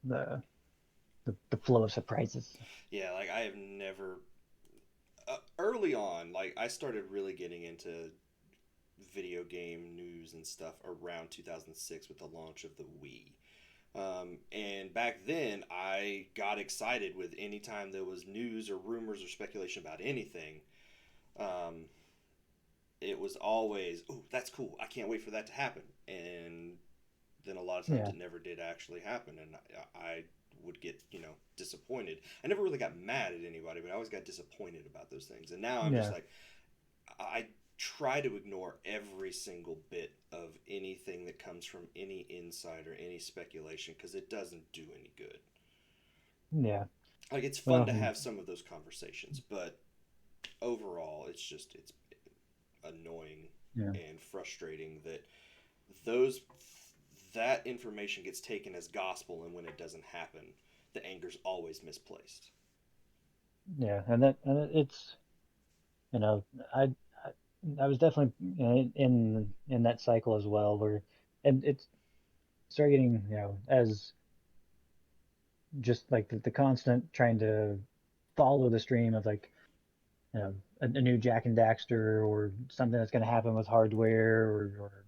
the the flow of surprises. Yeah, like I have never early on, like I started really getting into video game news and stuff around 2006 with the launch of the Wii. And back then, I got excited with any time there was news or rumors or speculation about anything. Um, it was always, "Oh, that's cool! I can't wait for that to happen." And then a lot of times Yeah, it never did actually happen, and I would get disappointed. I never really got mad at anybody, but I always got disappointed about those things. And now I'm just yeah, like, I try to ignore every single bit of anything that comes from any insight or any speculation because it doesn't do any good. yeah. Like it's fun Well, to have some of those conversations, but overall, it's annoying yeah, and frustrating that those that information gets taken as gospel, and when it doesn't happen, the anger's always misplaced. yeah, and it's you know I I, I was definitely in that cycle as well where and it's started getting as just like the constant trying to follow the stream of like a new Jack and Daxter or something that's going to happen with hardware or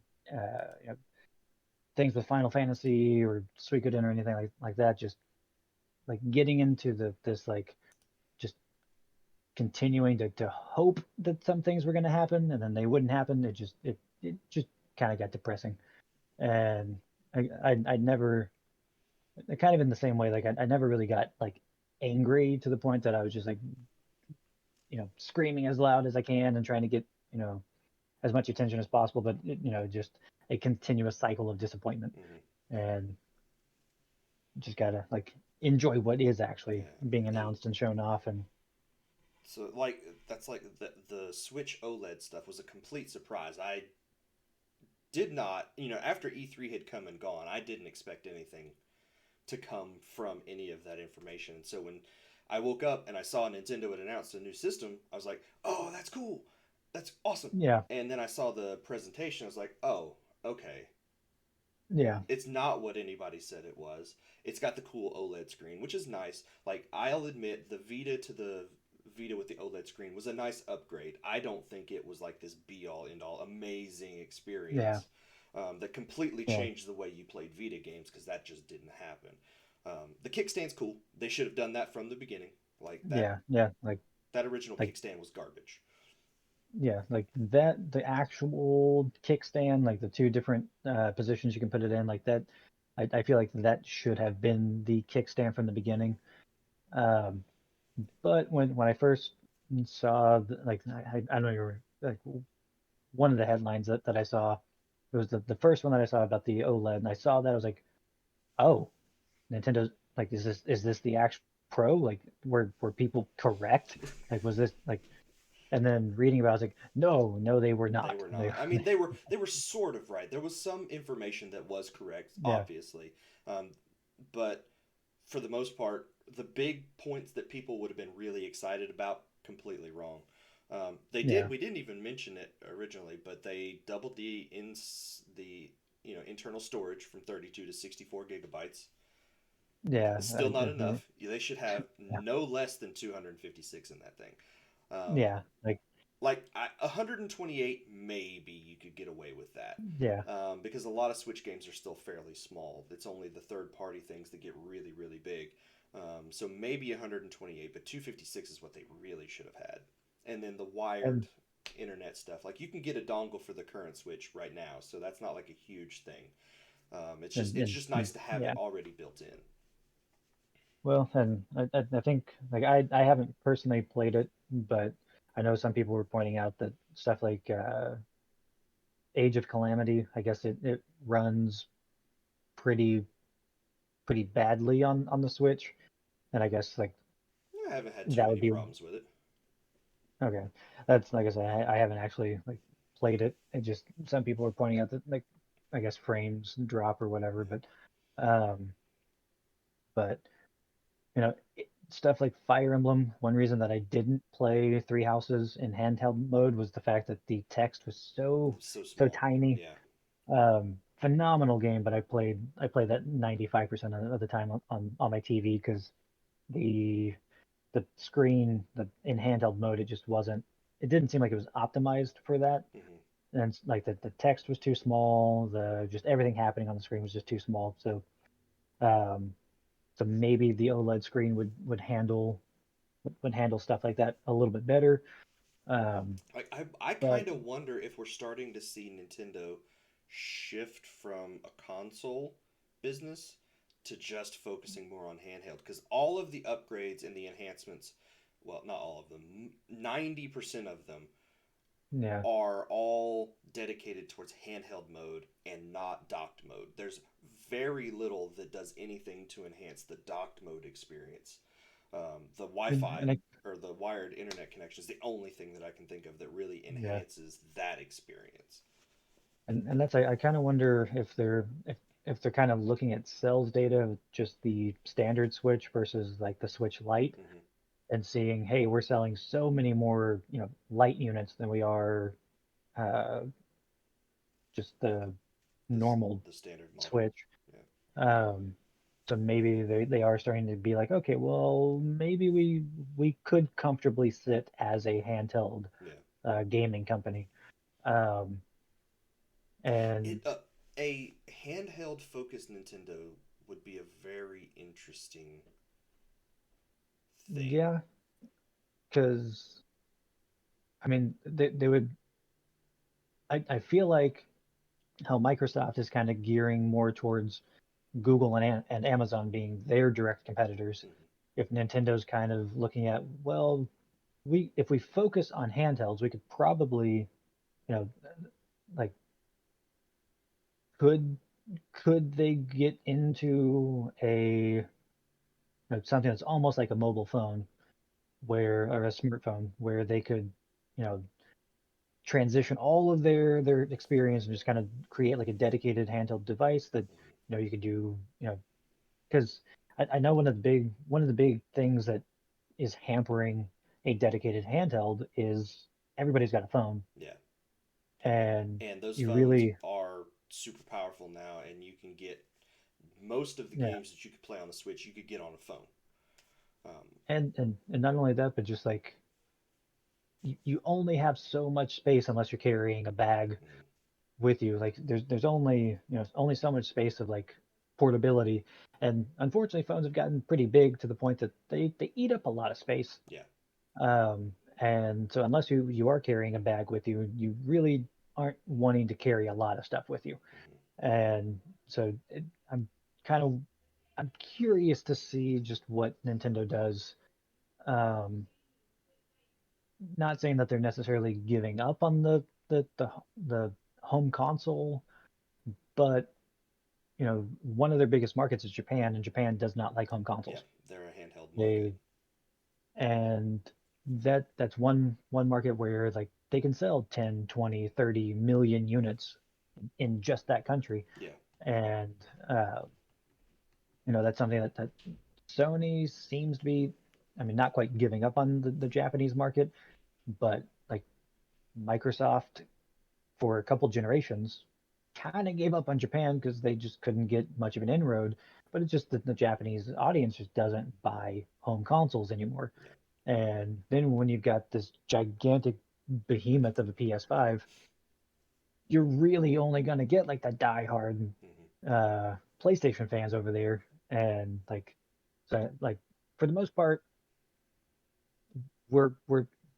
things with Final Fantasy or Suikoden or anything like that. Just like getting into the this like just continuing to hope that some things were going to happen and then they wouldn't happen. It just kind of got depressing. And I never kind of in the same way like I never really got like angry to the point that I was just like screaming as loud as I can and trying to get you know as much attention as possible, but just a continuous cycle of disappointment, Mm-hmm. and just gotta like enjoy what is actually being Yeah, and announced and shown off. And so like that's like the Switch OLED stuff was a complete surprise. I did not, after E3 had come and gone, I didn't expect anything to come from any of that information. And so when I woke up and I saw Nintendo had announced a new system, I was like, "Oh, that's cool. That's awesome." yeah, And then I saw the presentation. I was like, "Oh, okay. yeah, It's not what anybody said it was. It's got the cool OLED screen, which is nice. Like I'll admit, the Vita to the Vita with the OLED screen was a nice upgrade. I don't think it was like this be all end all amazing yeah, experience that completely yeah, changed the way you played Vita games because that just didn't happen. The kickstand's cool. They should have done that from the beginning. Like that yeah, that original like kickstand was garbage. yeah, like that the actual kickstand, like the two different positions you can put it in, like that. I feel like that should have been the kickstand from the beginning. Um, but when I first saw like I don't know, like one of the headlines that I saw. It was the first one that I saw about the OLED, and I saw that I was like, oh, Nintendo's like, is this the actual Pro? Like, were people correct? Like, was this like? And then reading about, it, I was like, no, they were They not. were not. I mean, they were sort of right. There was some information that was correct, Yeah, obviously, um, but for the most part, the big points that people would have been really excited about completely wrong. They did. yeah, We didn't even mention it originally, but they doubled the internal storage from 32 to 64 gigabytes. yeah, It's still not enough. They should have no less than 256 in that thing. Um, yeah, like, like 128, maybe you could get away with that, yeah, because a lot of Switch games are still fairly small. It's only the third party things that get really really big. So maybe 128, but 256 is what they really should have had. And then the wired and internet stuff, like you can get a dongle for the current Switch right now, so that's not like a huge thing. It's just nice to have it yeah. already built in. Well, and I think like I haven't personally played it, but I know some people were pointing out that stuff like Age of Calamity, I guess it runs pretty pretty badly on the Switch, and I guess like I haven't had too that would many be problems with it. okay. That's like I said, I haven't actually like played it. It just some people are pointing out that like I guess frames drop or whatever, Yeah. um, but stuff like Fire Emblem. One reason that I didn't play Three Houses in handheld mode was the fact that the text was It so was so so small. tiny. Yeah. phenomenal game, but I played that 95% of the time on my TV because the the screen in handheld mode, it didn't seem like it was optimized for that. Hmm. And it's like the text was too small, the just everything happening on the screen was just too small. Um, so maybe the OLED screen would handle stuff like that a little bit better. Um, I but kind of wonder if we're starting to see Nintendo shift from a console business to just focusing more on handheld because all of the upgrades and the enhancements, well, not all of them, 90% of them yeah, are all dedicated towards handheld mode and not docked mode. There's very little that does anything to enhance the docked mode experience. The and, Wi-Fi and I, or the wired internet connection is the only thing that I can think of that really yeah, enhances that experience. and that's I kind of wonder if they're kind of looking at sales data of just the standard Switch versus like the Switch Lite Hmm. and seeing, hey, we're selling so many more, light units than we are uh, just the The normal the standard model. Switch. Yeah. Um, so maybe they are starting to be like, okay, well, maybe we could comfortably sit as a handheld Yeah. gaming company. Um, and A handheld focused Nintendo would be a very interesting thing. yeah, because I mean, they would. I feel like how Microsoft is kind of gearing more towards Google and Amazon being their direct competitors. Hmm. If Nintendo's kind of looking at, well, if we focus on handhelds, we could probably, you know, like could could they get into something that's almost like a mobile phone or a smartphone where they could, you know, transition all of their experience and just kind of create like a dedicated handheld device that, Hmm. you could do, because I know one of the big things that is hampering a dedicated handheld is everybody's got a phone, Yeah. and And those you phones really, are super powerful now, and you can get most of the yeah, games that you could play on the Switch, you could get on a phone. Um, and not only that, but just like you only have so much space unless you're carrying a bag mhm. with you. Like there's only so much space of like portability, and unfortunately, phones have gotten pretty big to the point that they eat up a lot of space. Yeah. And so unless you are carrying a bag with you, you really aren't wanting to carry a lot of stuff with you. Hmm. And so I'm kind of I'm curious to see just what Nintendo does. Um, Not saying that they're necessarily giving up on the home console, but one of their biggest markets is Japan, and Japan does not like home Yeah. consoles. They're a handheld market. They and that's one market where like they can sell 10, 20, 30 million units in just that country. Yeah. And uh, that's something that Sony seems to be, I mean, not quite giving up on the Japanese market, but like Microsoft for a couple generations kind of gave up on Japan because they just couldn't get much of an inroad. But it's just that the Japanese audience just doesn't buy home consoles anymore. Yeah. And then when you've got this gigantic behemoth of a PS5, you're really only going to get like the diehard Hmm. PlayStation fans over there. And like for the most part, we're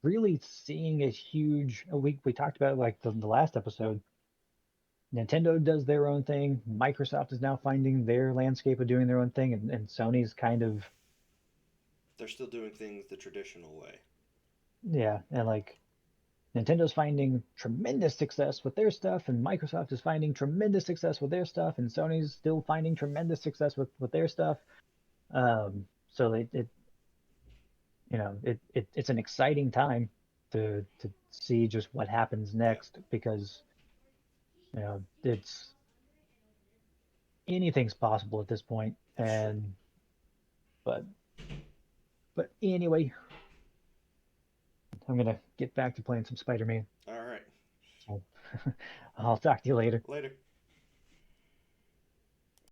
really seeing a huge. We talked about like the last episode. Nintendo does their own thing. Microsoft is now finding their landscape of doing their own thing, and Sony's kind of, They're still doing things the traditional way. yeah, and like Nintendo's finding tremendous success with their stuff, and Microsoft is finding tremendous success with their stuff, and Sony's still finding tremendous success with their stuff. So it's an exciting time to see just what happens Yeah. next because it's anything's possible at this point. That's true. And but but anyway, I'm gonna get back to playing some Spider-Man. All right. So I'll talk to you later. Later.